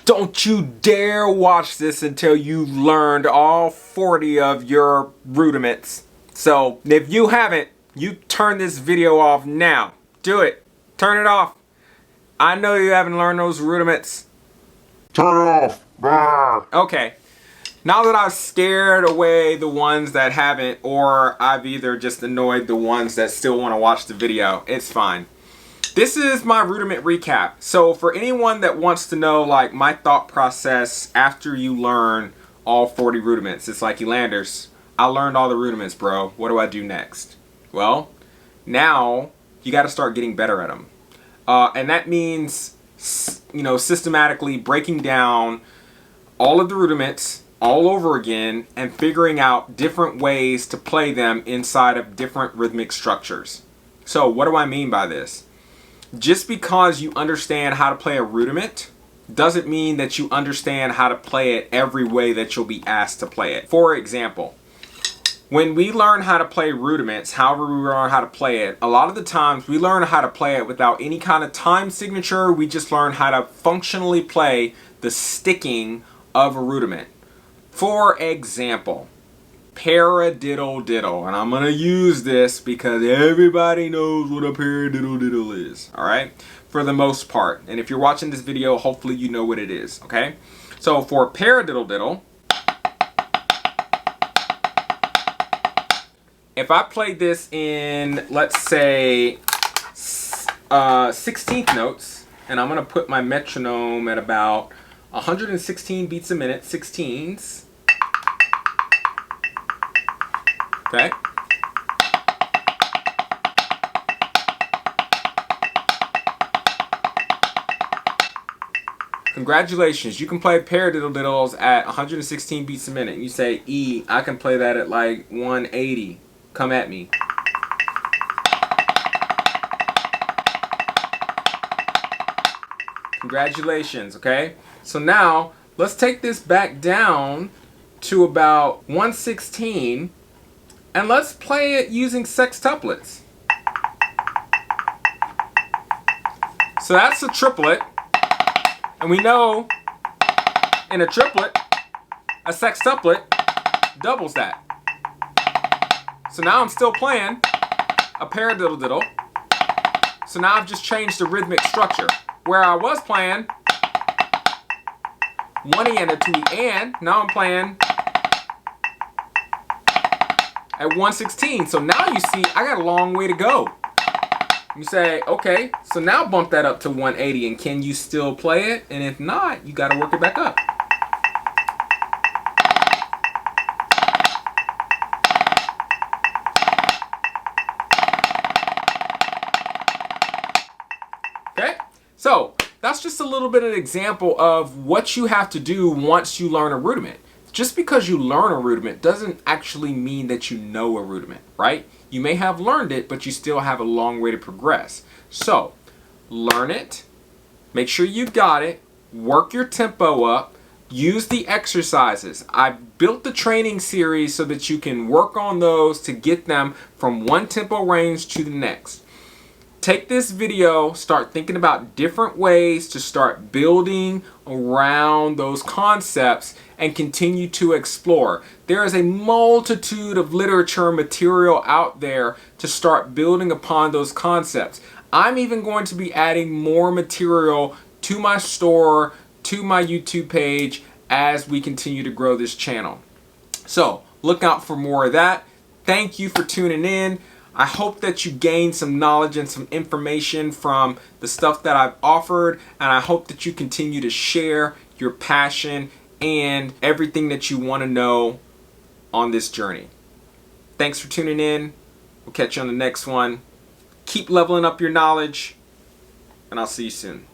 Don't you dare watch this until you've learned all 40 of your rudiments. So if you haven't, you turn this video off now. Do it. Turn it off. I know you haven't learned those rudiments. Turn it off. Brr. Okay. Now that I've scared away the ones that haven't, or I've either just annoyed the ones that still want to watch the video, it's fine. This is my rudiment recap. So for anyone that wants to know like my thought process after you learn all 40 rudiments, it's like, Elanders, I learned all the rudiments, bro. What do I do next? Well, now you got to start getting better at them. And that means, you know, systematically breaking down all of the rudiments all over again and figuring out different ways to play them inside of different rhythmic structures. So what do I mean by this? Just because you understand how to play a rudiment doesn't mean that you understand how to play it every way that you'll be asked to play it. For example, when we learn how to play rudiments, however we learn how to play it, a lot of the times we learn how to play it without any kind of time signature. We just learn how to functionally play the sticking of a rudiment. For example, paradiddle diddle, and I'm gonna use this because everybody knows what a paradiddle diddle is, all right, for the most part. And if you're watching this video, hopefully you know what it is. Okay, so for paradiddle diddle, if I play this in, let's say 16th notes, and I'm gonna put my metronome at about 116 beats a minute, 16s. Okay. Congratulations, you can play paradiddle diddles at 116 beats a minute. You say, E, I can play that at like 180. Come at me. Congratulations, okay? So now, let's take this back down to about 116. And let's play it using sextuplets. So that's a triplet. And we know in a triplet, a sextuplet doubles that. So now I'm still playing a paradiddle diddle. So now I've just changed the rhythmic structure. Where I was playing 1E and a 2E and, now I'm playing at 116. So now you see I got a long way to go. You say, okay, so now bump that up to 180, and can you still play it? And if not, you got to work it back up. Okay, so that's just a little bit of an example of what you have to do once you learn a rudiment. Just because you learn a rudiment doesn't actually mean that you know a rudiment, right? You may have learned it, but you still have a long way to progress. So, learn it, make sure you got it, work your tempo up, use the exercises. I've built the training series so that you can work on those to get them from one tempo range to the next. Take this video, start thinking about different ways to start building around those concepts and continue to explore. There is a multitude of literature material out there to start building upon those concepts. I'm even going to be adding more material to my store, to my YouTube page as we continue to grow this channel. So look out for more of that. Thank you for tuning in. I hope that you gained some knowledge and some information from the stuff that I've offered, and I hope that you continue to share your passion and everything that you want to know on this journey. Thanks for tuning in. We'll catch you on the next one. Keep leveling up your knowledge, and I'll see you soon.